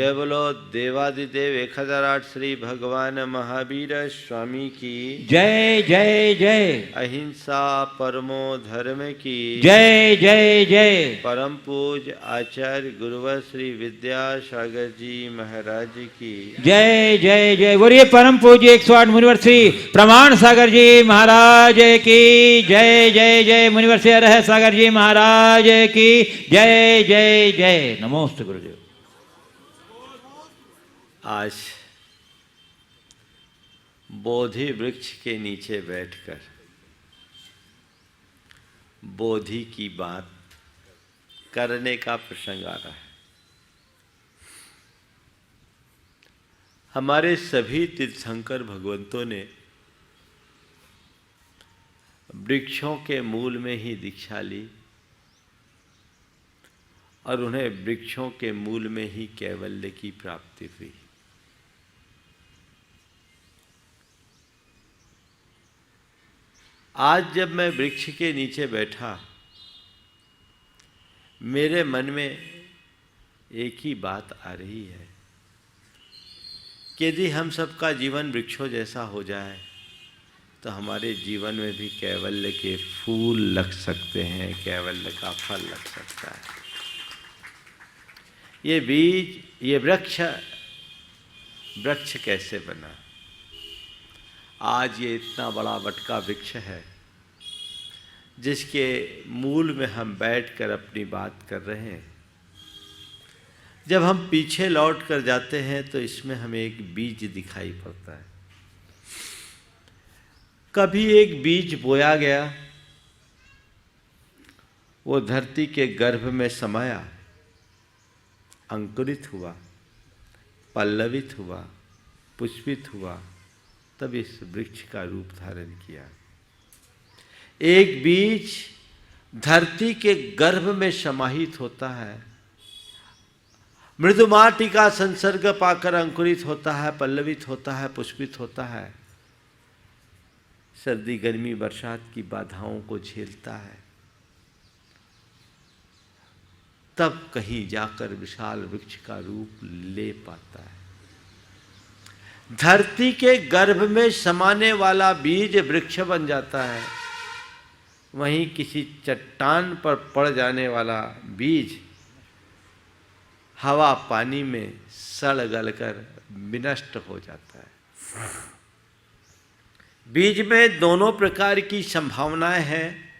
जय बोलो देवादिदेव 1008 श्री भगवान महावीर स्वामी की जय जय जय। अहिंसा परमो धर्म की जय जय जय। परम पूज आचार्य गुरुवर श्री विद्यासागर जी महाराज की जय जय जय। बोलिए परम पूज्य 108 मुनिवर श्री प्रमाण सागर जी महाराज की जय जय जय। मुनिवर श्री अरह सागर जी महाराज की जय जय जय। नमोस्तु गुरुदेव। आज बोधि वृक्ष के नीचे बैठकर बोधि की बात करने का प्रसंग आ रहा है। हमारे सभी तीर्थंकर भगवंतों ने वृक्षों के मूल में ही दीक्षा ली और उन्हें वृक्षों के मूल में ही कैवल्य की प्राप्ति हुई। आज जब मैं वृक्ष के नीचे बैठा, मेरे मन में एक ही बात आ रही है कि यदि हम सबका जीवन वृक्षों जैसा हो जाए तो हमारे जीवन में भी कैवल्य के फूल लग सकते हैं, कैवल्य का फल लग सकता है। ये बीज, ये वृक्ष कैसे बना? आज ये इतना बड़ा वटका वृक्ष है जिसके मूल में हम बैठकर अपनी बात कर रहे हैं। जब हम पीछे लौट कर जाते हैं तो इसमें हमें एक बीज दिखाई पड़ता है। कभी एक बीज बोया गया, वो धरती के गर्भ में समाया, अंकुरित हुआ, पल्लवित हुआ, पुष्पित हुआ, तब इस वृक्ष का रूप धारण किया। एक बीज धरती के गर्भ में समाहित होता है, मृदु माटी का संसर्ग पाकर अंकुरित होता है, पल्लवित होता है, पुष्पित होता है, सर्दी गर्मी बरसात की बाधाओं को झेलता है, तब कहीं जाकर विशाल वृक्ष का रूप ले पाता है। धरती के गर्भ में समाने वाला बीज वृक्ष बन जाता है, वहीं किसी चट्टान पर पड़ जाने वाला बीज हवा पानी में सड़ गलकर विनष्ट हो जाता है। बीज में दोनों प्रकार की संभावनाएं हैं।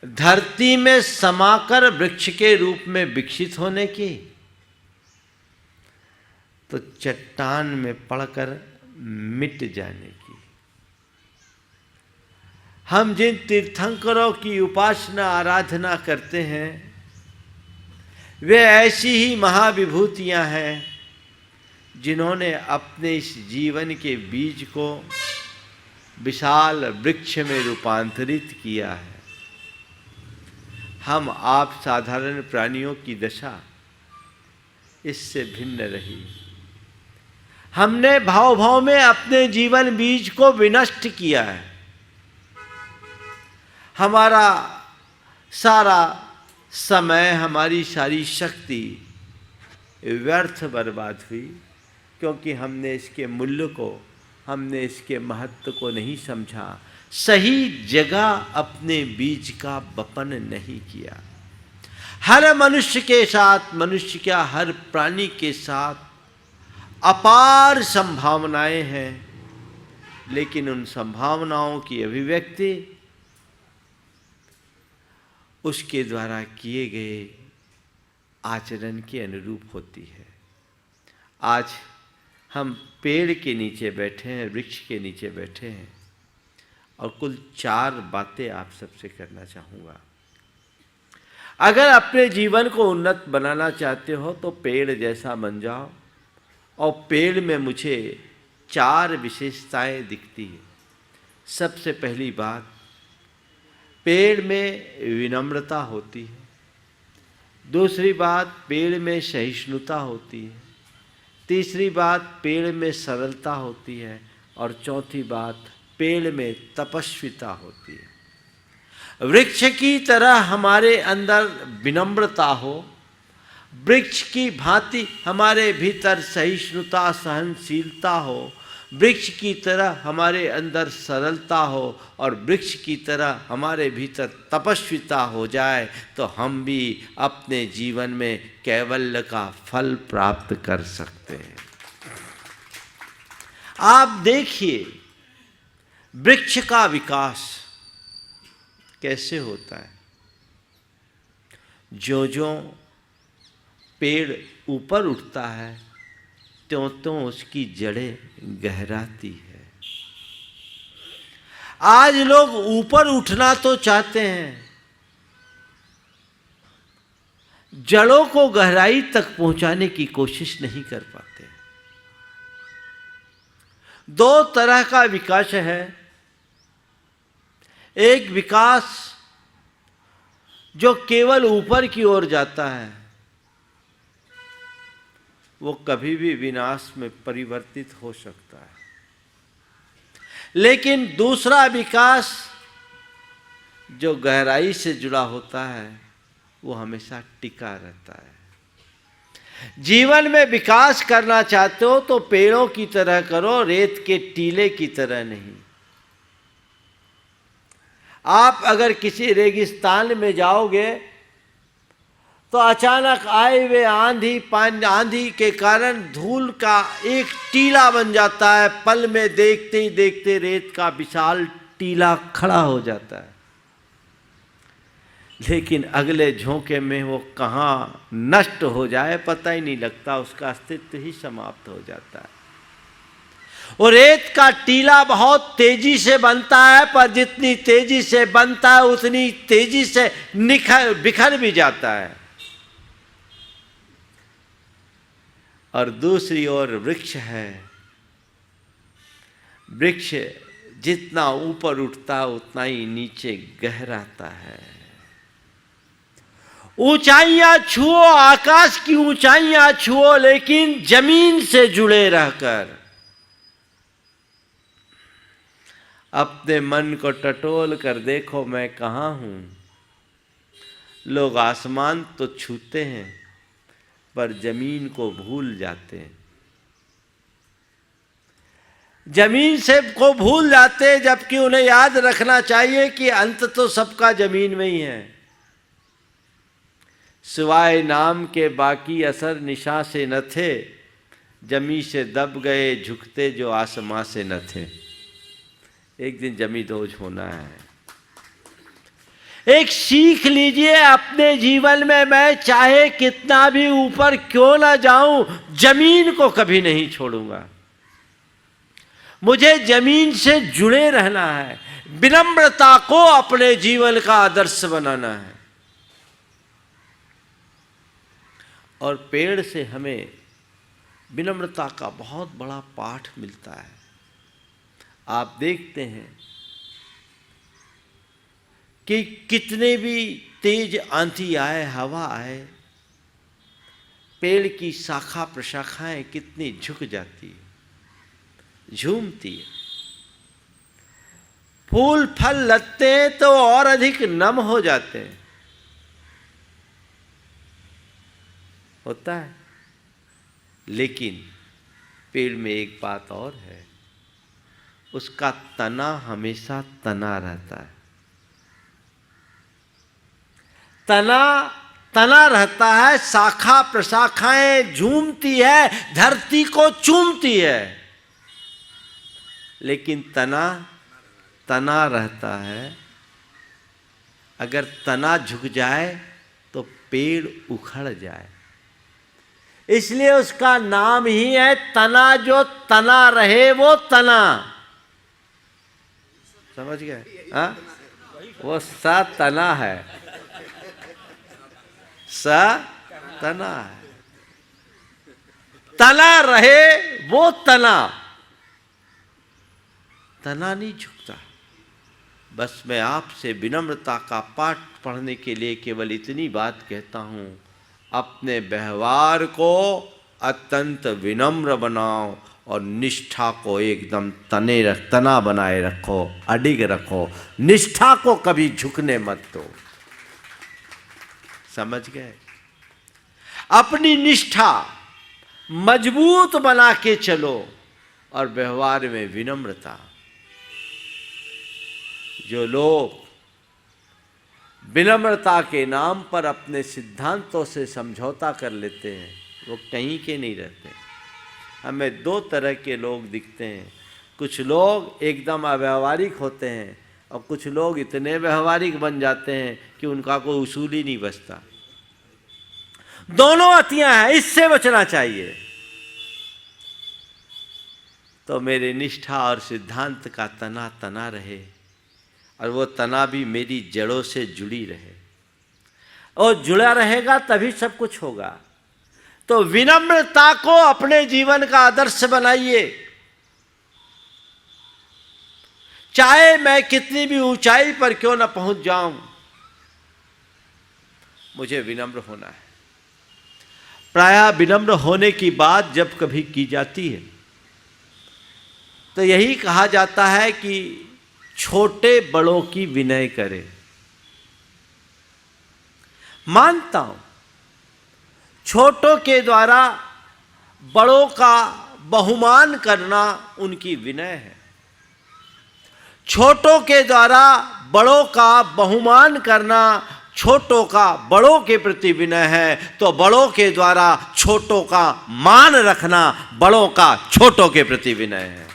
धरती में समाकर वृक्ष के रूप में विकसित होने की, तो चट्टान में पड़कर मिट जाने की। हम जिन तीर्थंकरों की उपासना आराधना करते हैं वे ऐसी ही महाविभूतियां हैं जिन्होंने अपने इस जीवन के बीज को विशाल वृक्ष में रूपांतरित किया है। हम आप साधारण प्राणियों की दशा इससे भिन्न रही। हमने भाव भाव में अपने जीवन बीज को विनष्ट किया है। हमारा सारा समय, हमारी सारी शक्ति व्यर्थ बर्बाद हुई, क्योंकि हमने इसके मूल्य को, हमने इसके महत्व को नहीं समझा, सही जगह अपने बीज का वपन नहीं किया। हर मनुष्य के साथ, मनुष्य क्या हर प्राणी के साथ अपार संभावनाएं हैं, लेकिन उन संभावनाओं की अभिव्यक्ति उसके द्वारा किए गए आचरण के अनुरूप होती है। आज हम पेड़ के नीचे बैठे हैं, वृक्ष के नीचे बैठे हैं, और कुल 4 बातें आप सबसे करना चाहूँगा। अगर अपने जीवन को उन्नत बनाना चाहते हो तो पेड़ जैसा बन जाओ, और पेड़ में मुझे 4 विशेषताएं दिखती है। सबसे पहली बात, पेड़ में विनम्रता होती है। दूसरी बात, पेड़ में सहिष्णुता होती है। तीसरी बात, पेड़ में सरलता होती है। और चौथी बात, पेड़ में तपस्विता होती है। वृक्ष की तरह हमारे अंदर विनम्रता हो, वृक्ष की भांति हमारे भीतर सहिष्णुता सहनशीलता हो, वृक्ष की तरह हमारे अंदर सरलता हो और वृक्ष की तरह हमारे भीतर तपस्विता हो जाए तो हम भी अपने जीवन में कैवल्य का फल प्राप्त कर सकते हैं। आप देखिए वृक्ष का विकास कैसे होता है। जो पेड़ ऊपर उठता है त्यों उसकी जड़ें गहराती है। आज लोग ऊपर उठना तो चाहते हैं, जड़ों को गहराई तक पहुंचाने की कोशिश नहीं कर पाते। दो तरह का विकास है। एक विकास जो केवल ऊपर की ओर जाता है, वो कभी भी विनाश में परिवर्तित हो सकता है। लेकिन दूसरा विकास जो गहराई से जुड़ा होता है वो हमेशा टिका रहता है। जीवन में विकास करना चाहते हो तो पेड़ों की तरह करो, रेत के टीले की तरह नहीं। आप अगर किसी रेगिस्तान में जाओगे तो अचानक आए हुए आंधी के कारण धूल का एक टीला बन जाता है। पल में देखते ही देखते रेत का विशाल टीला खड़ा हो जाता है, लेकिन अगले झोंके में वो कहाँ नष्ट हो जाए पता ही नहीं लगता, उसका अस्तित्व ही समाप्त हो जाता है। और रेत का टीला बहुत तेजी से बनता है, पर जितनी तेजी से बनता है उतनी तेजी से बिखर भी जाता है। और दूसरी ओर वृक्ष है। वृक्ष जितना ऊपर उठता है उतना ही नीचे गहराता है। ऊंचाइयां छुओ, आकाश की ऊंचाइयां छुओ, लेकिन जमीन से जुड़े रहकर अपने मन को टटोल कर देखो मैं कहाँ हूं। लोग आसमान तो छूते हैं पर जमीन को भूल जाते हैं। जमीन से को भूल जाते हैं, जबकि उन्हें याद रखना चाहिए कि अंत तो सबका जमीन में ही है। सिवाय नाम के बाकी असर निशा से न थे, जमी से दब गए झुकते जो आसमां से न थे। एक दिन जमी दोज होना है। एक सीख लीजिए अपने जीवन में, मैं चाहे कितना भी ऊपर क्यों ना जाऊं, जमीन को कभी नहीं छोड़ूंगा। मुझे जमीन से जुड़े रहना है, विनम्रता को अपने जीवन का आदर्श बनाना है। और पेड़ से हमें विनम्रता का बहुत बड़ा पाठ मिलता है। आप देखते हैं कि कितने भी तेज आंधी आए, हवा आए, पेड़ की शाखा प्रशाखाएं कितनी झुक जाती है, झूमती है। फूल फल लगते हैं तो और अधिक नम हो जाते हैं, होता है। लेकिन पेड़ में एक बात और है, उसका तना हमेशा तना रहता है। तना रहता है, शाखा प्रशाखाएं झूमती है, धरती को चूमती है, लेकिन तना रहता है। अगर तना झुक जाए तो पेड़ उखड़ जाए। इसलिए उसका नाम ही है तना। जो तना रहे वो तना, समझ गए? हाँ, वो सा तना है, सा तना है। तना रहे वो तना नहीं झुकता। बस मैं आपसे विनम्रता का पाठ पढ़ने के लिए केवल इतनी बात कहता हूं, अपने व्यवहार को अत्यंत विनम्र बनाओ और निष्ठा को एकदम तना बनाए रखो, अडिग रखो। निष्ठा को कभी झुकने मत दो, समझ गए? अपनी निष्ठा मजबूत बना के चलो और व्यवहार में विनम्रता। जो लोग विनम्रता के नाम पर अपने सिद्धांतों से समझौता कर लेते हैं वो कहीं के नहीं रहते। हमें दो तरह के लोग दिखते हैं, कुछ लोग एकदम अव्यावहारिक होते हैं और कुछ लोग इतने व्यवहारिक बन जाते हैं कि उनका कोई उसूल ही नहीं बचता। दोनों अतियां हैं, इससे बचना चाहिए। तो मेरे निष्ठा और सिद्धांत का तना तना रहे और वो तना भी मेरी जड़ों से जुड़ी रहे, और जुड़ा रहेगा तभी सब कुछ होगा। तो विनम्रता को अपने जीवन का आदर्श बनाइए। चाहे मैं कितनी भी ऊंचाई पर क्यों न पहुंच जाऊं, मुझे विनम्र होना है। प्रायः विनम्र होने की बात जब कभी की जाती है तो यही कहा जाता है कि छोटे बड़ों की विनय करे। मानता हूं छोटों के द्वारा बड़ों का बहुमान करना उनकी विनय है। छोटों के द्वारा बड़ों का बहुमान करना छोटों का बड़ों के प्रति विनय है। तो बड़ों के द्वारा छोटों का मान रखना बड़ों का छोटों के प्रति विनय है।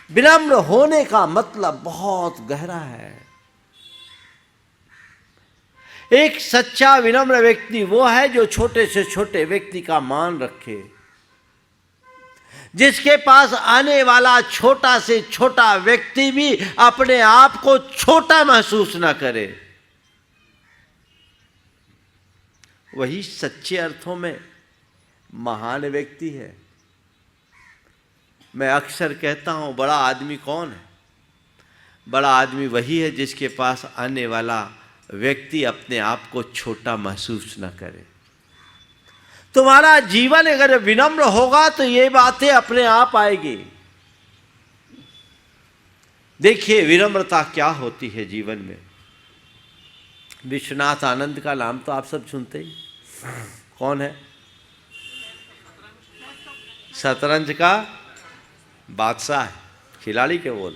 विनम्र होने का मतलब बहुत गहरा है। एक सच्चा विनम्र व्यक्ति वो है जो छोटे से छोटे व्यक्ति का मान रखे, जिसके पास आने वाला छोटा से छोटा व्यक्ति भी अपने आप को छोटा महसूस न करे। वही सच्चे अर्थों में महान व्यक्ति है। मैं अक्सर कहता हूं बड़ा आदमी कौन है? बड़ा आदमी वही है जिसके पास आने वाला व्यक्ति अपने आप को छोटा महसूस न करे। तुम्हारा जीवन अगर विनम्र होगा तो ये बातें अपने आप आएगी। देखिए विनम्रता क्या होती है जीवन में। विश्वनाथ आनंद का नाम तो आप सब सुनते ही। कौन है? शतरंज का बादशाह है, खिलाड़ी के बोल।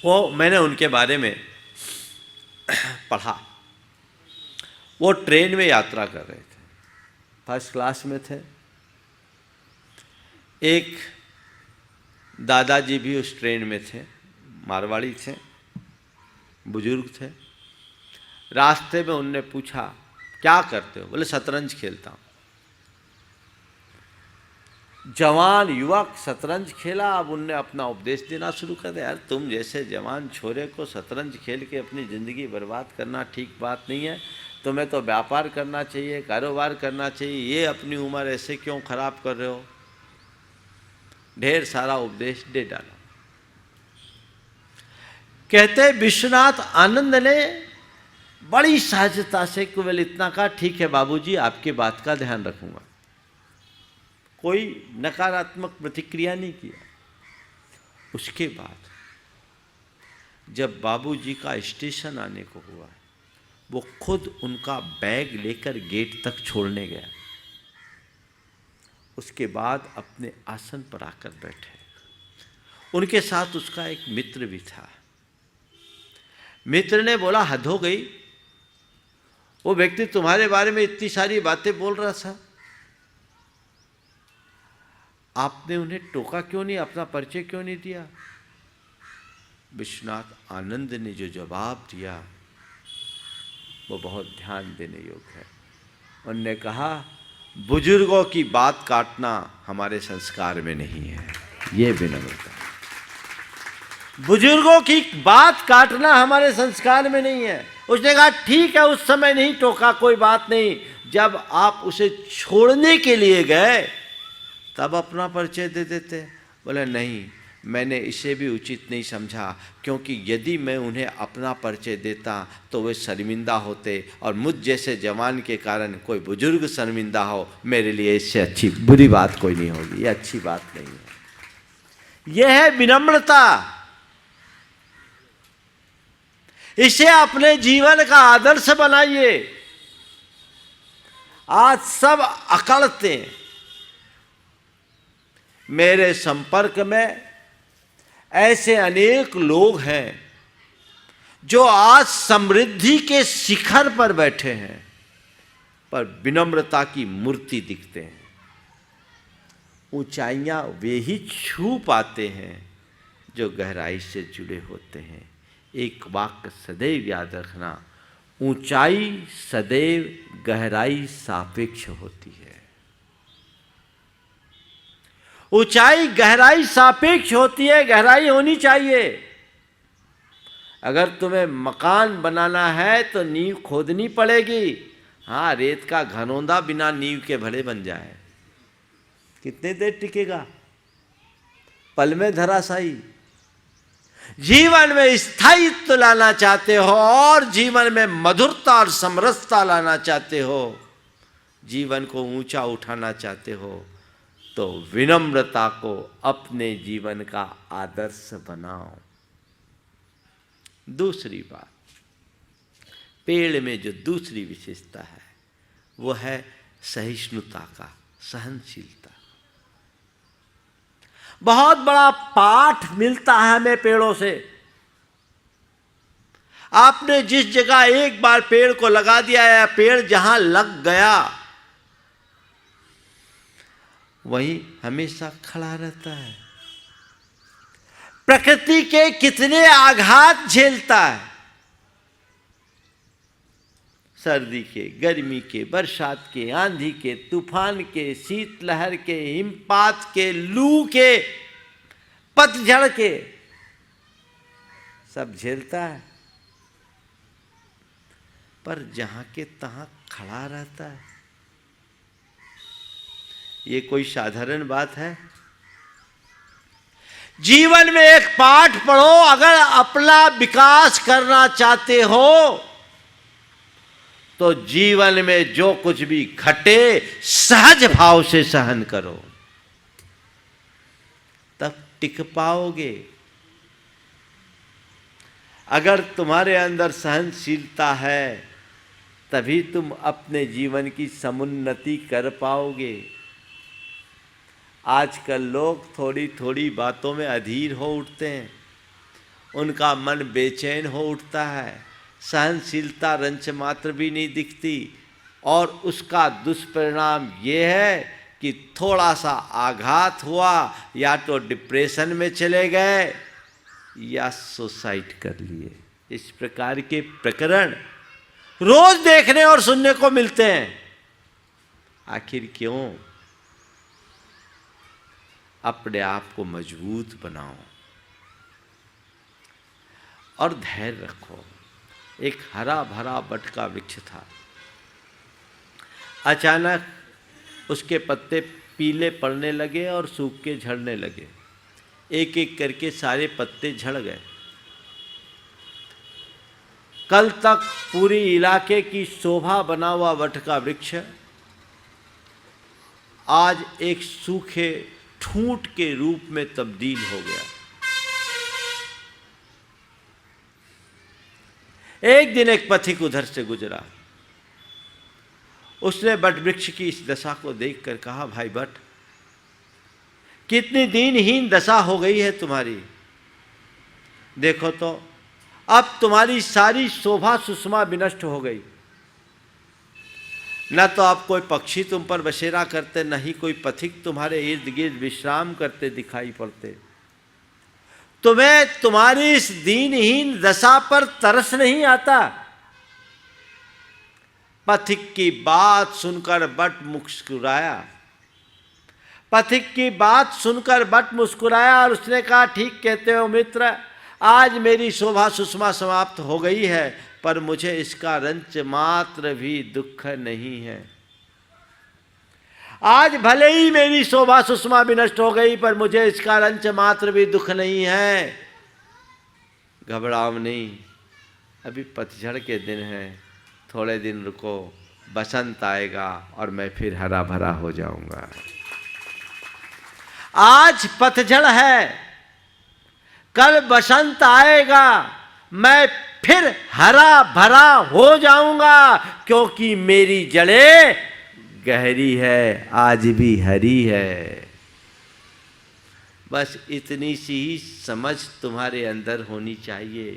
वो मैंने उनके बारे में पढ़ा। वो ट्रेन में यात्रा कर रहे थे, फर्स्ट क्लास में थे। एक दादाजी भी उस ट्रेन में थे, मारवाड़ी थे, बुजुर्ग थे। रास्ते में उनने पूछा क्या करते हो? बोले शतरंज खेलता हूँ। जवान युवक शतरंज खेला। अब उनने अपना उपदेश देना शुरू कर दिया, यार तुम जैसे जवान छोरे को शतरंज खेल के अपनी ज़िंदगी बर्बाद करना ठीक बात नहीं है। तुम्हें तो व्यापार करना चाहिए, कारोबार करना चाहिए। ये अपनी उम्र ऐसे क्यों खराब कर रहे हो? ढेर सारा उपदेश दे डाला। कहते विश्वनाथ आनंद ने बड़ी सहजता से केवल इतना कहा, ठीक है बाबूजी, आपकी बात का ध्यान रखूंगा। कोई नकारात्मक प्रतिक्रिया नहीं किया। उसके बाद जब बाबूजी का स्टेशन आने को हुआ, वो खुद उनका बैग लेकर गेट तक छोड़ने गया। उसके बाद अपने आसन पर आकर बैठे। उनके साथ उसका एक मित्र भी था। मित्र ने बोला, हद हो गई, वो व्यक्ति तुम्हारे बारे में इतनी सारी बातें बोल रहा था, आपने उन्हें टोका क्यों नहीं, अपना परिचय क्यों नहीं दिया? विश्वनाथ आनंद ने जो जवाब दिया वो बहुत ध्यान देने योग्य है। उन्होंने कहा, बुजुर्गों की बात काटना हमारे संस्कार में नहीं है। ये विनम्रता। बुजुर्गों की बात काटना हमारे संस्कार में नहीं है। उसने कहा ठीक है, उस समय नहीं टोका, कोई बात नहीं। जब आप उसे छोड़ने के लिए गए तब अपना परिचय दे देते। बोले नहीं, मैंने इसे भी उचित नहीं समझा, क्योंकि यदि मैं उन्हें अपना परिचय देता तो वे शर्मिंदा होते, और मुझ जैसे जवान के कारण कोई बुजुर्ग शर्मिंदा हो, मेरे लिए इससे अच्छी बुरी बात कोई नहीं होगी। ये अच्छी बात नहीं है। यह है विनम्रता। इसे अपने जीवन का आदर्श बनाइए। आज सब अकड़ते हैं। मेरे संपर्क में ऐसे अनेक लोग हैं जो आज समृद्धि के शिखर पर बैठे हैं, पर विनम्रता की मूर्ति दिखते हैं। ऊंचाइयां वे ही छू पाते हैं जो गहराई से जुड़े होते हैं। एक वाक्य सदैव याद रखना, ऊंचाई सदैव गहराई सापेक्ष होती है। ऊंचाई गहराई सापेक्ष होती है, गहराई होनी चाहिए। अगर तुम्हें मकान बनाना है तो नींव खोदनी पड़ेगी। हाँ, रेत का घनौंदा बिना नींव के भले बन जाए, कितने देर टिकेगा? पल में धराशायी। जीवन में स्थायित्व लाना चाहते हो और जीवन में मधुरता और समरसता लाना चाहते हो, जीवन को ऊंचा उठाना चाहते हो, तो विनम्रता को अपने जीवन का आदर्श बनाओ। दूसरी बात, पेड़ में जो दूसरी विशेषता है वो है सहिष्णुता का, सहनशीलता। बहुत बड़ा पाठ मिलता है हमें पेड़ों से। आपने जिस जगह एक बार पेड़ को लगा दिया या पेड़ जहां लग गया वहीं हमेशा खड़ा रहता है। प्रकृति के कितने आघात झेलता है, सर्दी के, गर्मी के, बरसात के, आंधी के, तूफान के, शीतलहर के, हिमपात के, लू के, पतझड़ के, सब झेलता है, पर जहां के तहां खड़ा रहता है। ये कोई साधारण बात है? जीवन में एक पाठ पढ़ो, अगर अपना विकास करना चाहते हो तो जीवन में जो कुछ भी घटे सहज भाव से सहन करो, तब टिक पाओगे। अगर तुम्हारे अंदर सहनशीलता है तभी तुम अपने जीवन की समुन्नति कर पाओगे। आजकल लोग थोड़ी थोड़ी बातों में अधीर हो उठते हैं, उनका मन बेचैन हो उठता है, सहनशीलता रंच मात्र भी नहीं दिखती, और उसका दुष्परिणाम ये है कि थोड़ा सा आघात हुआ या तो डिप्रेशन में चले गए या सुसाइड कर लिए। इस प्रकार के प्रकरण रोज देखने और सुनने को मिलते हैं। आखिर क्यों? अपने आप को मजबूत बनाओ और धैर्य रखो। एक हरा भरा बट का वृक्ष था, अचानक उसके पत्ते पीले पड़ने लगे और सूख के झड़ने लगे। एक एक करके सारे पत्ते झड़ गए। कल तक पूरी इलाके की शोभा बना हुआ वट का वृक्ष आज एक सूखे ठूंठ के रूप में तब्दील हो गया। एक दिन एक पथिक उधर से गुजरा। उसने बट वृक्ष की इस दशा को देखकर कहा, भाई बट, कितनी दीनहीन दशा हो गई है तुम्हारी। देखो तो अब तुम्हारी सारी शोभा सुषमा विनष्ट हो गई। न तो अब कोई पक्षी तुम पर बसेरा करते, न ही कोई पथिक तुम्हारे इर्द गिर्द विश्राम करते दिखाई पड़ते। तुम्हें तुम्हारी इस दीनहीन दशा पर तरस नहीं आता। पथिक की बात सुनकर बट मुस्कुराया। पथिक की बात सुनकर बट मुस्कुराया और उसने कहा, ठीक कहते हो मित्र, आज मेरी शोभा सुषमा समाप्त हो गई है, पर मुझे इसका रंच मात्र भी दुख नहीं है। आज भले ही मेरी शोभा सुषमा विनष्ट हो गई, पर मुझे इसका रंच मात्र भी दुख नहीं है। घबराओ नहीं, अभी पतझड़ के दिन हैं, थोड़े दिन रुको, बसंत आएगा और मैं फिर हरा भरा हो जाऊंगा। आज पतझड़ है, कल बसंत आएगा, मैं फिर हरा भरा हो जाऊंगा, क्योंकि मेरी जड़ें गहरी है, आज भी हरी है। बस इतनी सी ही समझ तुम्हारे अंदर होनी चाहिए।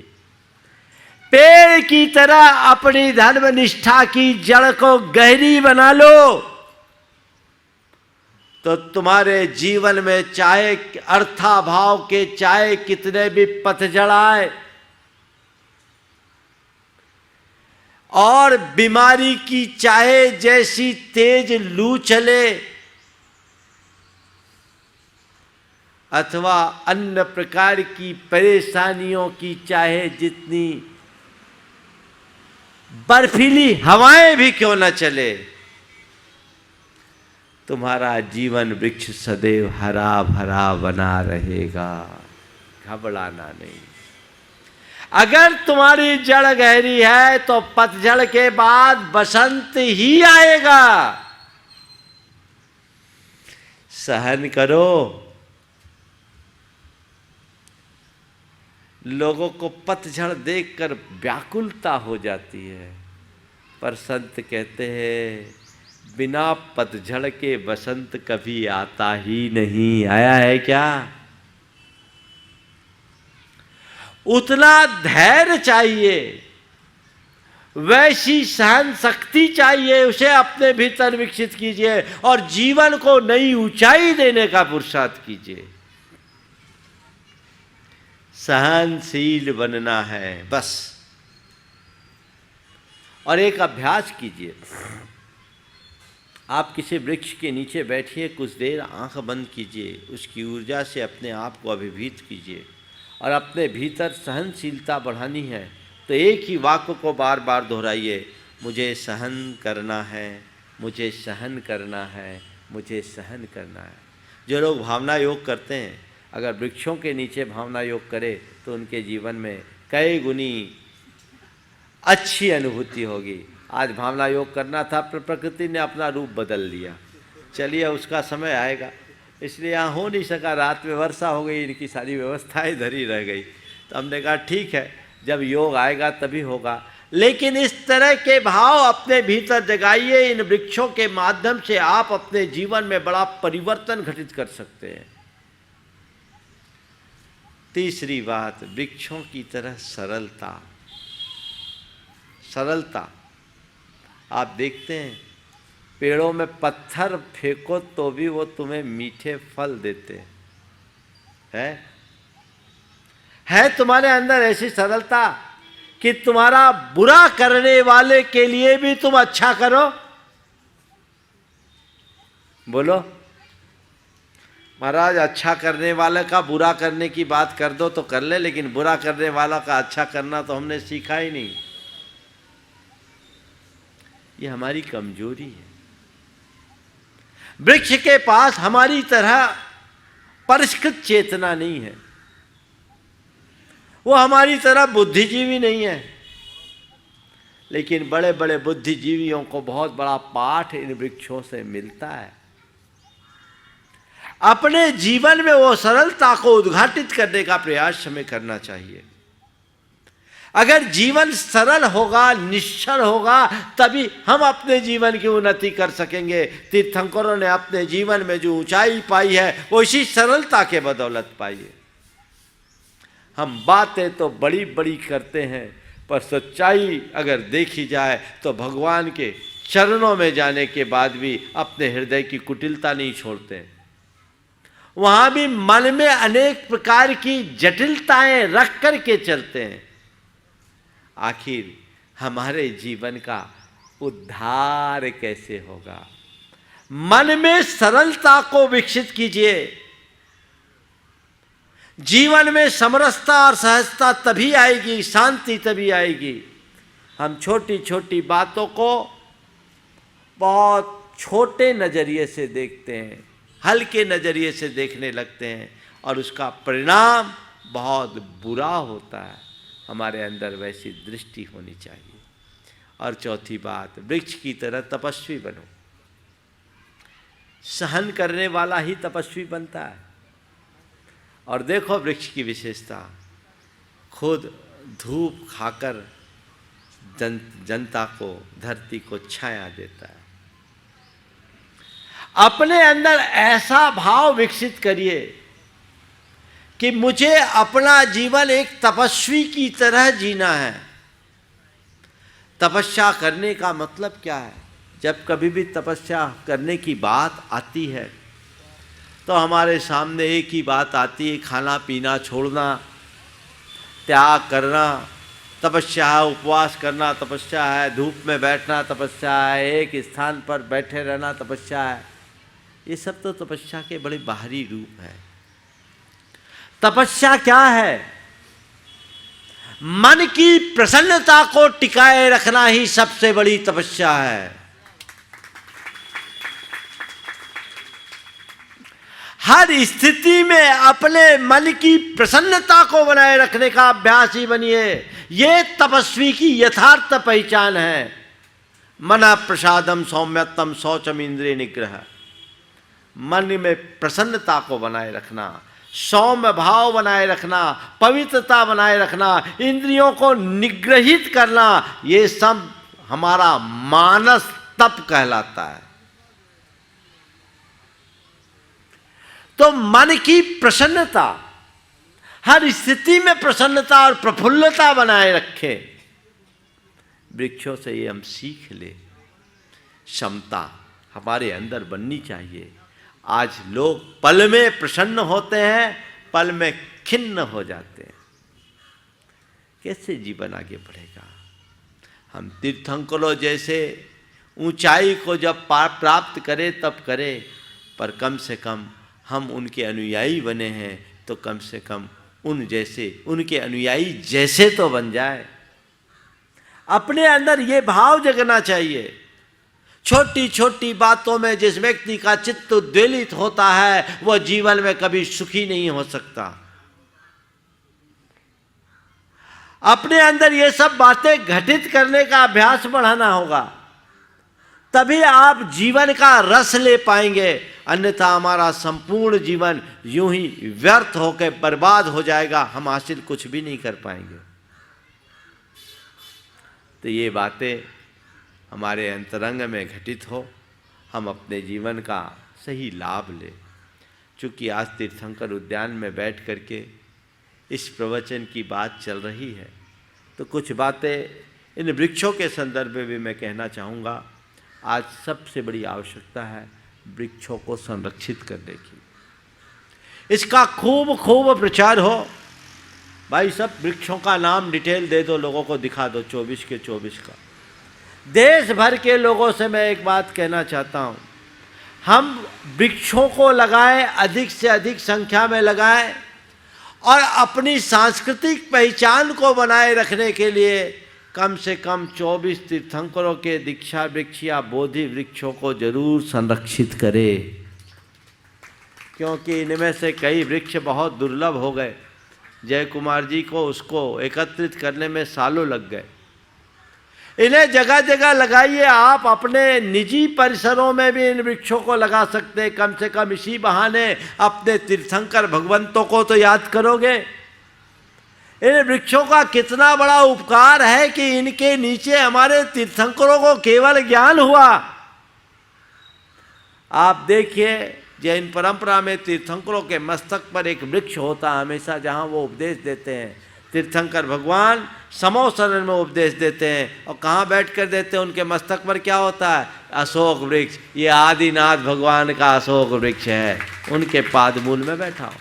पेड़ की तरह अपनी धर्म निष्ठा की जड़ को गहरी बना लो, तो तुम्हारे जीवन में चाहे अर्थाभाव के चाहे कितने भी पतझड़ आए और बीमारी की चाहे जैसी तेज लू चले अथवा अन्य प्रकार की परेशानियों की चाहे जितनी बर्फीली हवाएं भी क्यों न चले, तुम्हारा जीवन वृक्ष सदैव हरा भरा बना रहेगा। घबराना नहीं। अगर तुम्हारी जड़ गहरी है तो पतझड़ के बाद बसंत ही आएगा। सहन करो। लोगों को पतझड़ देखकर व्याकुलता हो जाती है, पर संत कहते हैं बिना पतझड़ के बसंत कभी आता ही नहीं। आया है क्या? उतना धैर्य चाहिए, वैसी सहन शक्ति चाहिए, उसे अपने भीतर विकसित कीजिए और जीवन को नई ऊंचाई देने का पुरुषार्थ कीजिए। सहनशील बनना है बस। और एक अभ्यास कीजिए। आप किसी वृक्ष के नीचे बैठिए, कुछ देर आंख बंद कीजिए, उसकी ऊर्जा से अपने आप को अभिभूत कीजिए और अपने भीतर सहनशीलता बढ़ानी है तो एक ही वाक्य को बार बार दोहराइए, मुझे सहन करना है, मुझे सहन करना है, मुझे सहन करना है। जो लोग भावना योग करते हैं, अगर वृक्षों के नीचे भावना योग करे तो उनके जीवन में कई गुनी अच्छी अनुभूति होगी। आज भावना योग करना था, प्रकृति ने अपना रूप बदल लिया। चलिए उसका समय आएगा, इसलिए यहाँ हो नहीं सका। रात में वर्षा हो गई, इनकी सारी व्यवस्थाएं धरी रह गई। तो हमने कहा ठीक है, जब योग आएगा तभी होगा। लेकिन इस तरह के भाव अपने भीतर जगाइए। इन वृक्षों के माध्यम से आप अपने जीवन में बड़ा परिवर्तन घटित कर सकते हैं। तीसरी बात, वृक्षों की तरह सरलता। सरलता आप देखते हैं, पेड़ों में पत्थर फेंको तो भी वो तुम्हें मीठे फल देते हैं। है तुम्हारे अंदर ऐसी सरलता कि तुम्हारा बुरा करने वाले के लिए भी तुम अच्छा करो। बोलो महाराज, अच्छा करने वाले का बुरा करने की बात कर दो तो कर ले, लेकिन बुरा करने वाला का अच्छा करना तो हमने सीखा ही नहीं। ये हमारी कमजोरी है। वृक्ष के पास हमारी तरह परिष्कृत चेतना नहीं है, वो हमारी तरह बुद्धिजीवी नहीं है। लेकिन बड़े बड़े बुद्धिजीवियों को बहुत बड़ा पाठ इन वृक्षों से मिलता है। अपने जीवन में वो सरलता को उद्घाटित करने का प्रयास हमें करना चाहिए। अगर जीवन सरल होगा, निश्चल होगा, तभी हम अपने जीवन की उन्नति कर सकेंगे। तीर्थंकरों ने अपने जीवन में जो ऊंचाई पाई है वो इसी सरलता के बदौलत पाई है। हम बातें तो बड़ी बड़ी करते हैं, पर सच्चाई अगर देखी जाए तो भगवान के चरणों में जाने के बाद भी अपने हृदय की कुटिलता नहीं छोड़ते। वहाँ भी मन में अनेक प्रकार की जटिलताएं रख कर के चलते हैं। आखिर हमारे जीवन का उद्धार कैसे होगा? मन में सरलता को विकसित कीजिए। जीवन में समरसता और सहजता तभी आएगी, शांति तभी आएगी। हम छोटी छोटी बातों को बहुत छोटे नज़रिए से देखते हैं, हल्के नज़रिए से देखने लगते हैं और उसका परिणाम बहुत बुरा होता है। हमारे अंदर वैसी दृष्टि होनी चाहिए। और चौथी बात, वृक्ष की तरह तपस्वी बनो। सहन करने वाला ही तपस्वी बनता है। और देखो वृक्ष की विशेषता, खुद धूप खाकर जनता को, धरती को छाया देता है। अपने अंदर ऐसा भाव विकसित करिए कि मुझे अपना जीवन एक तपस्वी की तरह जीना है। तपस्या करने का मतलब क्या है? जब कभी भी तपस्या करने की बात आती है तो हमारे सामने एक ही बात आती है, खाना पीना छोड़ना, त्याग करना तपस्या है, उपवास करना तपस्या है, धूप में बैठना तपस्या है, एक स्थान पर बैठे रहना तपस्या है। ये सब तो तपस्या के बड़े बाहरी रूप हैं। तपस्या क्या है? मन की प्रसन्नता को टिकाए रखना ही सबसे बड़ी तपस्या है। हर स्थिति में अपने मन की प्रसन्नता को बनाए रखने का अभ्यास ही बनिए। ये तपस्वी की यथार्थ पहचान है। मन प्रसादम सौम्यतम शौचम इंद्रिय निग्रह। मन में प्रसन्नता को बनाए रखना, सौम्य भाव बनाए रखना, पवित्रता बनाए रखना, इंद्रियों को निग्रहित करना, ये सब हमारा मानस तप कहलाता है। तो मन की प्रसन्नता, हर स्थिति में प्रसन्नता और प्रफुल्लता बनाए रखें। वृक्षों से ये हम सीख ले। क्षमता हमारे अंदर बननी चाहिए। आज लोग पल में प्रसन्न होते हैं, पल में खिन्न हो जाते हैं। कैसे जीवन आगे बढ़ेगा? हम तीर्थंकरों जैसे ऊंचाई को जब प्राप्त करें तब करें, पर कम से कम हम उनके अनुयायी बने हैं तो कम से कम उनके अनुयायी जैसे तो बन जाए। अपने अंदर ये भाव जगना चाहिए। छोटी छोटी बातों में जिस व्यक्ति का चित्त उद्वेलित होता है वह जीवन में कभी सुखी नहीं हो सकता। अपने अंदर ये सब बातें घटित करने का अभ्यास बढ़ाना होगा, तभी आप जीवन का रस ले पाएंगे। अन्यथा हमारा संपूर्ण जीवन यूं ही व्यर्थ होकर बर्बाद हो जाएगा, हम हासिल कुछ भी नहीं कर पाएंगे। तो ये बातें हमारे अंतरंग में घटित हो, हम अपने जीवन का सही लाभ लें। चूँकि आज तीर्थंकर उद्यान में बैठ करके इस प्रवचन की बात चल रही है, तो कुछ बातें इन वृक्षों के संदर्भ में भी मैं कहना चाहूँगा। आज सबसे बड़ी आवश्यकता है वृक्षों को संरक्षित करने की। इसका खूब खूब प्रचार हो। भाई सब वृक्षों का नाम डिटेल दे दो, लोगों को दिखा दो 24 के 24 का। देश भर के लोगों से मैं एक बात कहना चाहता हूँ, हम वृक्षों को लगाएं, अधिक से अधिक संख्या में लगाएं और अपनी सांस्कृतिक पहचान को बनाए रखने के लिए कम से कम 24 तीर्थंकरों के दीक्षा वृक्ष या बोधि वृक्षों को जरूर संरक्षित करें, क्योंकि इनमें से कई वृक्ष बहुत दुर्लभ हो गए। जय कुमार जी को उसको एकत्रित करने में सालों लग गए। इन्हें जगह जगह लगाइए। आप अपने निजी परिसरों में भी इन वृक्षों को लगा सकते हैं। कम से कम इसी बहाने अपने तीर्थंकर भगवंतों को तो याद करोगे। इन वृक्षों का कितना बड़ा उपकार है कि इनके नीचे हमारे तीर्थंकरों को केवल ज्ञान हुआ। आप देखिए, जैन परंपरा में तीर्थंकरों के मस्तक पर एक वृक्ष होता है हमेशा, जहाँ वो उपदेश देते हैं। तीर्थंकर भगवान समोसरण में उपदेश देते हैं और कहाँ बैठ कर देते हैं? उनके मस्तक पर क्या होता है? अशोक वृक्ष। ये आदिनाथ भगवान का अशोक वृक्ष है, उनके पादमूल में बैठा हो।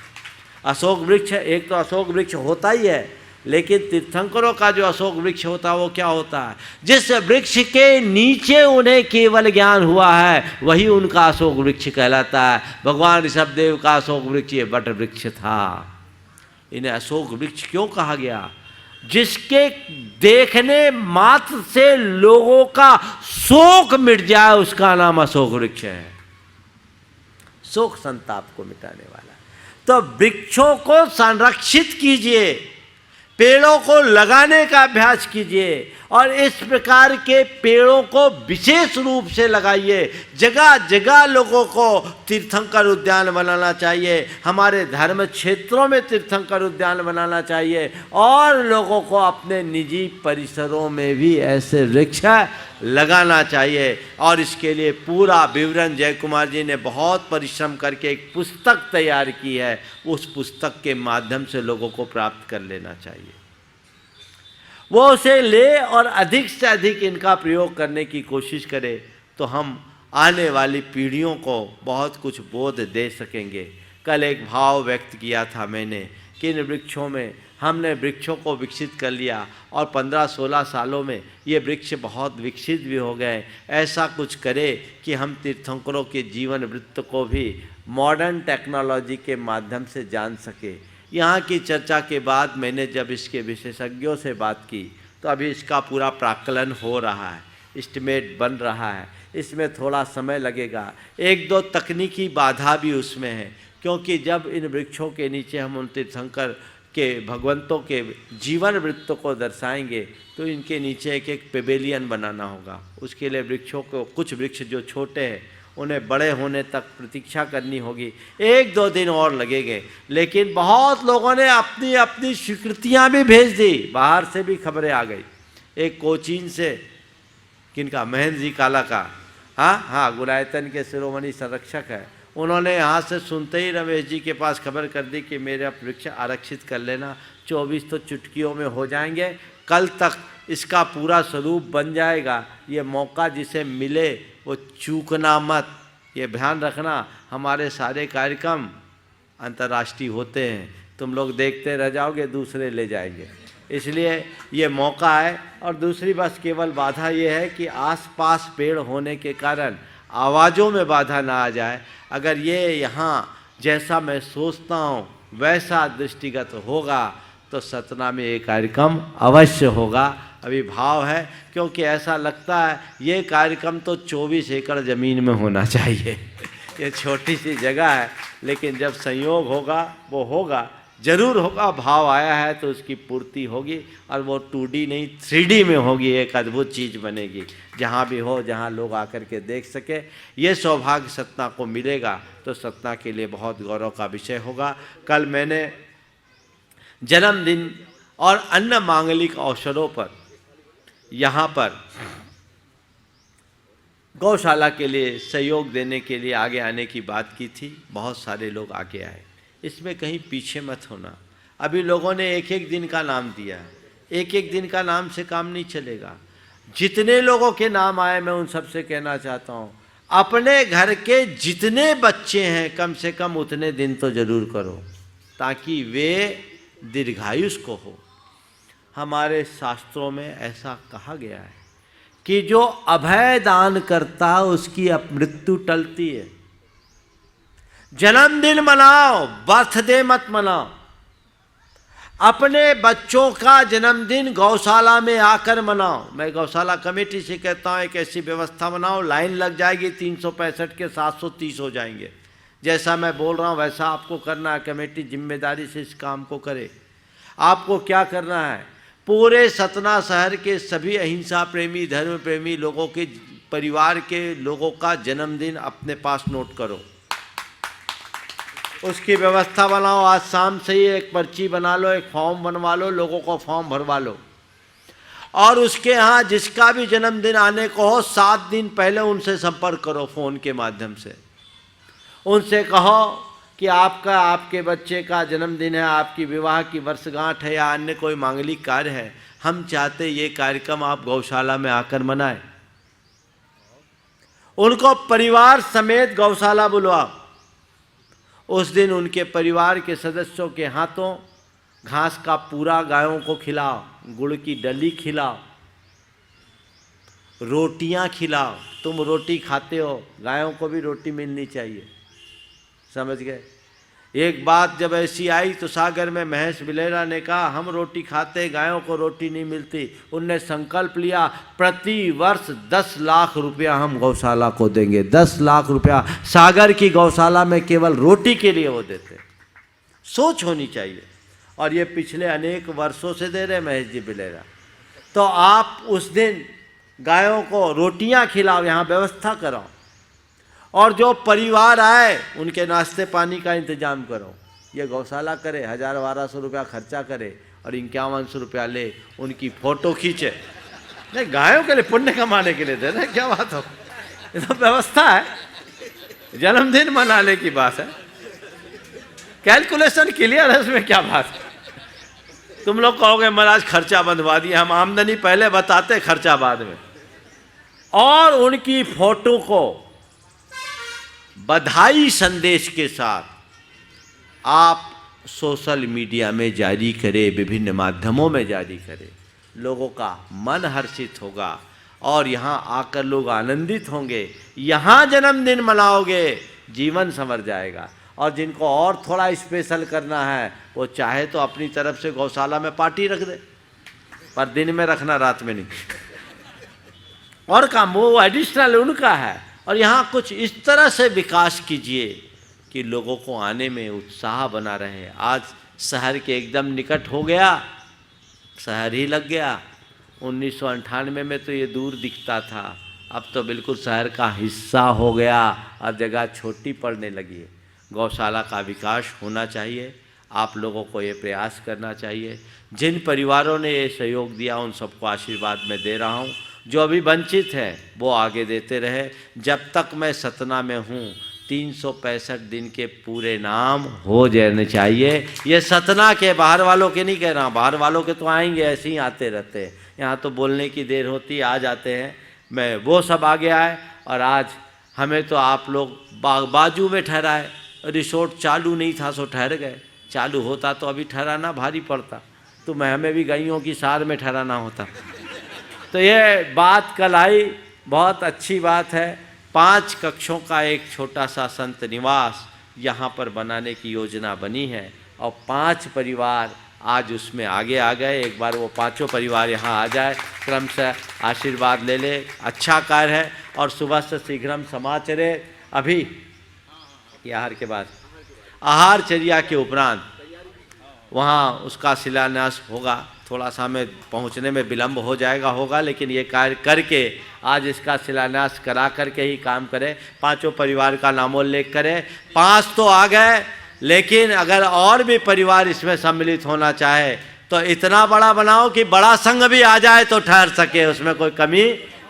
अशोक वृक्ष एक तो अशोक वृक्ष होता ही है, लेकिन तीर्थंकरों का जो अशोक वृक्ष होता है वो क्या होता है? जिस वृक्ष के नीचे उन्हें केवल ज्ञान हुआ है वही उनका अशोक वृक्ष कहलाता है। भगवान ऋषभदेव का अशोक वृक्ष ये वट वृक्ष था। इन्हें अशोक वृक्ष क्यों कहा गया? जिसके देखने मात्र से लोगों का शोक मिट जाए, उसका नाम अशोक वृक्ष है। शोक संताप को मिटाने वाला। तो वृक्षों को संरक्षित कीजिए, पेड़ों को लगाने का अभ्यास कीजिए और इस प्रकार के पेड़ों को विशेष रूप से लगाइए। जगह जगह लोगों को तीर्थंकर उद्यान बनाना चाहिए, हमारे धर्म क्षेत्रों में तीर्थंकर उद्यान बनाना चाहिए और लोगों को अपने निजी परिसरों में भी ऐसे वृक्ष लगाना चाहिए। और इसके लिए पूरा विवरण जय कुमार जी ने बहुत परिश्रम करके एक पुस्तक तैयार की है, उस पुस्तक के माध्यम से लोगों को प्राप्त कर लेना चाहिए। वो उसे ले और अधिक से अधिक इनका प्रयोग करने की कोशिश करे, तो हम आने वाली पीढ़ियों को बहुत कुछ बोध दे सकेंगे। कल एक भाव व्यक्त किया था मैंने कि इन वृक्षों में हमने वृक्षों को विकसित कर लिया और 15-16 सालों में ये वृक्ष बहुत विकसित भी हो गए। ऐसा कुछ करे कि हम तीर्थंकरों के जीवन वृत्त को भी मॉडर्न टेक्नोलॉजी के माध्यम से जान सके। यहाँ की चर्चा के बाद मैंने जब इसके विशेषज्ञों से बात की तो अभी इसका पूरा प्राक्कलन हो रहा है, एस्टिमेट बन रहा है, इसमें थोड़ा समय लगेगा। 1-2 तकनीकी बाधा भी उसमें है, क्योंकि जब इन वृक्षों के नीचे हम उन तीर्थंकर के भगवंतों के जीवन वृत्त को दर्शाएंगे तो इनके नीचे एक एक पेवेलियन बनाना होगा। उसके लिए वृक्षों को, कुछ वृक्ष जो छोटे हैं उन्हें बड़े होने तक प्रतीक्षा करनी होगी, 1-2 दिन और लगेंगे। लेकिन बहुत लोगों ने अपनी अपनी स्वीकृतियाँ भी भेज दी, बाहर से भी खबरें आ गई। एक कोचीन से, किनका, महेंद्र जी काला का, हाँ गुलायतन के शिरोमणि संरक्षक है, उन्होंने यहाँ से सुनते ही रमेश जी के पास खबर कर दी कि मेरे वृक्ष आरक्षित कर लेना, 24 तो चुटकियों में हो जाएंगे, कल तक इसका पूरा स्वरूप बन जाएगा। ये मौका जिसे मिले वो चूकना मत, ये ध्यान रखना। हमारे सारे कार्यक्रम अंतर्राष्ट्रीय होते हैं, तुम लोग देखते रह जाओगे, दूसरे ले जाएंगे, इसलिए ये मौका है। और दूसरी बस केवल बाधा ये है कि आसपास पेड़ होने के कारण आवाज़ों में बाधा ना आ जाए। अगर ये यहाँ जैसा मैं सोचता हूँ वैसा दृष्टिगत होगा तो सतना में ये कार्यक्रम अवश्य होगा। अभी भाव है, क्योंकि ऐसा लगता है ये कार्यक्रम तो 24 एकड़ ज़मीन में होना चाहिए। ये छोटी सी जगह है, लेकिन जब संयोग होगा वो होगा, जरूर होगा। भाव आया है तो उसकी पूर्ति होगी, और वो 2D नहीं 3D में होगी, एक अद्भुत चीज़ बनेगी। जहाँ भी हो, जहाँ लोग आकर के देख सके, ये सौभाग्य सतना को मिलेगा तो सतना के लिए बहुत गौरव का विषय होगा। कल मैंने जन्मदिन और अन्य मांगलिक अवसरों पर यहाँ पर गौशाला के लिए सहयोग देने के लिए आगे आने की बात की थी। बहुत सारे लोग आगे आए, इसमें कहीं पीछे मत होना। अभी लोगों ने 1-1 दिन का नाम दिया है, 1-1 दिन का नाम से काम नहीं चलेगा। जितने लोगों के नाम आए, मैं उन सबसे कहना चाहता हूँ, अपने घर के जितने बच्चे हैं कम से कम उतने दिन तो जरूर करो, ताकि वे दीर्घायुष को हो। हमारे शास्त्रों में ऐसा कहा गया है कि जो अभय दान करता उसकी मृत्यु टलती है। जन्मदिन मनाओ, बर्थडे मत मनाओ। अपने बच्चों का जन्मदिन गौशाला में आकर मनाओ। मैं गौशाला कमेटी से कहता हूँ एक ऐसी व्यवस्था बनाओ, लाइन लग जाएगी, 365 के 730 हो जाएंगे। जैसा मैं बोल रहा हूँ वैसा आपको करना है। कमेटी जिम्मेदारी से इस काम को करे। आपको क्या करना है, पूरे सतना शहर के सभी अहिंसा प्रेमी, धर्म प्रेमी लोगों के परिवार के लोगों का जन्मदिन अपने पास नोट करो, उसकी व्यवस्था बनाओ। आज शाम से ही एक पर्ची बना लो, एक फॉर्म बनवा लो, लोगों को फॉर्म भरवा लो, और उसके यहाँ जिसका भी जन्मदिन आने को हो 7 दिन पहले उनसे संपर्क करो फ़ोन के माध्यम से। उनसे कहो कि आपके बच्चे का जन्मदिन है, आपकी विवाह की वर्षगांठ है या अन्य कोई मांगलिक कार्य है, हम चाहते ये कार्यक्रम आप गौशाला में आकर मनाएं। उनको परिवार समेत गौशाला बुलवाओ। उस दिन उनके परिवार के सदस्यों के हाथों घास का पूरा गायों को खिलाओ, गुड़ की डली खिलाओ, रोटियां खिलाओ। तुम रोटी खाते हो, गायों को भी रोटी मिलनी चाहिए, समझ गए। एक बात जब ऐसी आई तो सागर में महेश बिलेरा ने कहा हम रोटी खाते, गायों को रोटी नहीं मिलती। उनने संकल्प लिया प्रति वर्ष 10 लाख रुपया हम गौशाला को देंगे। 10 लाख रुपया सागर की गौशाला में केवल रोटी के लिए वो देते। सोच होनी चाहिए। और ये पिछले अनेक वर्षों से दे रहे महेश जी बिलेरा। तो आप उस दिन गायों को रोटियां खिलाओ, यहाँ व्यवस्था करो, और जो परिवार आए उनके नाश्ते पानी का इंतजाम करो। ये गौशाला करे, 1000-1200 रुपया खर्चा करे और 5100 रुपया ले, उनकी फ़ोटो खींचे। नहीं, गायों के लिए पुण्य कमाने के लिए दे रहे, क्या बात हो, ये तो व्यवस्था है, जन्मदिन मनाने की बात है, कैलकुलेशन क्लियर है, उसमें क्या बात है। तुम लोग कहोगे महाराज खर्चा बंधवा दिए, हम आमदनी पहले बताते, खर्चा बाद में। और उनकी फोटो को बधाई संदेश के साथ आप सोशल मीडिया में जारी करें, विभिन्न माध्यमों में जारी करें, लोगों का मन हर्षित होगा और यहाँ आकर लोग आनंदित होंगे। यहाँ जन्मदिन मनाओगे, जीवन संवर जाएगा। और जिनको और थोड़ा स्पेशल करना है, वो चाहे तो अपनी तरफ से गौशाला में पार्टी रख दे, पर दिन में रखना, रात में नहीं। और काम वो एडिशनल उनका है। और यहाँ कुछ इस तरह से विकास कीजिए कि लोगों को आने में उत्साह बना रहे। आज शहर के एकदम निकट हो गया, शहर ही लग गया। 1998 में तो ये दूर दिखता था, अब तो बिल्कुल शहर का हिस्सा हो गया और जगह छोटी पड़ने लगी है। गौशाला का विकास होना चाहिए, आप लोगों को ये प्रयास करना चाहिए। जिन परिवारों ने ये सहयोग दिया उन सबको आशीर्वाद मैं दे रहा हूँ। जो अभी वंचित हैं वो आगे देते रहे। जब तक मैं सतना में हूँ 365 दिन के पूरे नाम हो जाने चाहिए। ये सतना के, बाहर वालों के नहीं कह रहा, बाहर वालों के तो आएंगे, ऐसे ही आते रहते हैं, यहाँ तो बोलने की देर होती, आ जाते हैं। मैं वो सब आगे आए। और आज हमें तो आप लोग बाजू में ठहराए, रिसोर्ट चालू नहीं था सो ठहर गए, चालू होता तो अभी ठहराना भारी पड़ता, तो मैं हमें भी गायों की सार में ठहराना होता। तो ये बात कल आई, बहुत अच्छी बात है। 5 कक्षों का एक छोटा सा संत निवास यहाँ पर बनाने की योजना बनी है और 5 परिवार आज उसमें आगे आ गए। एक बार वो 5 परिवार यहाँ आ जाए, क्रमशः आशीर्वाद ले ले, अच्छा कार्य है। और सुबह से शीघ्रम समाचरे, अभी आहार के बाद आहारचर्या के उपरांत वहाँ उसका शिलान्यास होगा। थोड़ा सा हमें पहुँचने में विलम्ब हो जाएगा होगा, लेकिन ये कार्य करके आज इसका शिलान्यास करा करके ही काम करें। 5 परिवार का नामोल्लेख करें। 5 तो आ गए, लेकिन अगर और भी परिवार इसमें सम्मिलित होना चाहे तो इतना बड़ा बनाओ कि बड़ा संघ भी आ जाए तो ठहर सके, उसमें कोई कमी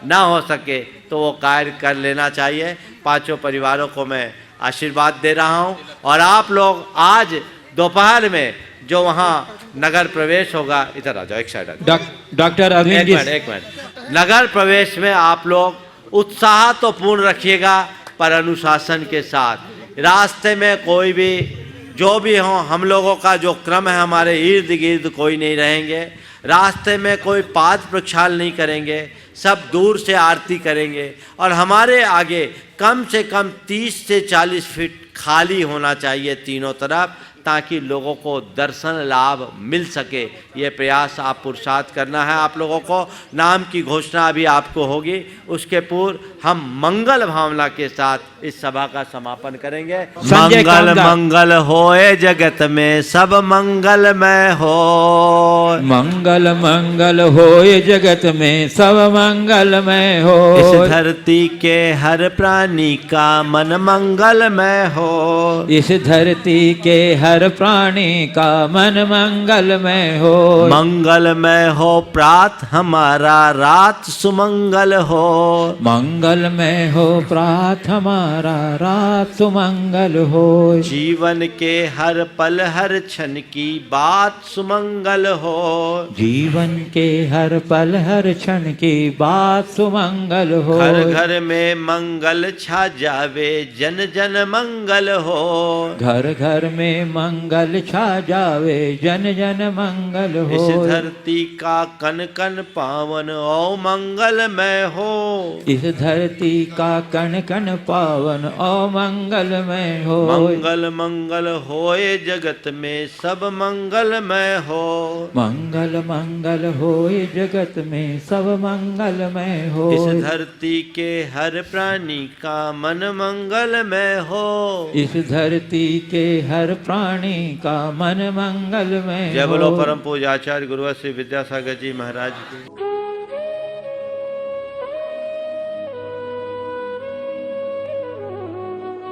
ना हो सके, तो वो कार्य कर लेना चाहिए। 5 परिवारों को मैं आशीर्वाद दे रहा हूँ। और आप लोग आज दोपहर में जो वहाँ नगर प्रवेश होगा, इधर आ जाओ, एक साइड आ जाओ। डॉक्टर अरविंद जी, एक मिनट। नगर प्रवेश में आप लोग उत्साह तो पूर्ण रखिएगा, पर अनुशासन के साथ। रास्ते में कोई भी जो भी हो, हम लोगों का जो क्रम है, हमारे इर्द गिर्द कोई नहीं रहेंगे। रास्ते में कोई पाद प्रक्षाल नहीं करेंगे, सब दूर से आरती करेंगे। और हमारे आगे कम से कम 30 से 40 फीट खाली होना चाहिए तीनों तरफ, ताकि लोगों को दर्शन लाभ मिल सके। ये प्रयास आप पुरुषार्थ करना है। आप लोगों को नाम की घोषणा अभी आपको होगी, उसके पूर्व हम मंगल भावना के साथ इस सभा का समापन करेंगे। मंगल मंगल होए जगत में सब मंगलमय हो, मंगल मंगल होए जगत में सब मंगलमय हो। इस धरती के हर प्राणी का मन मंगलमय हो, इस धरती के हर प्राणी का मन मंगलमय हो। मंगलमय हो प्रात हमारा, रात सुमंगल हो, मंगलमय हो प्रात हमारा, रात सुमंगल हो। जीवन के हर पल हर क्षण की बात सुमंगल हो, जीवन के हर पल हर क्षण की बात सुमंगल हो। घर घर में मंगल छा जावे, जन जन मंगल हो, घर घर में मंगल छा जावे, जन जन मंगल हो। इस धरती का कन कन पावन ओ मंगलमय हो, इस धरती का कण कण पावन ओ मंगलमय हो। मंगल मंगल होए जगत में सब मंगलमय हो, मंगल मंगल होए जगत में सब मंगलमय हो। इस धरती के हर प्राणी का मन मंगलमय हो, इस धरती के हर प्राणी का मन मंगलमय हो। जय बोलो परम पूज्य आचार्य गुरुवर श्री विद्यासागर जी महाराज की।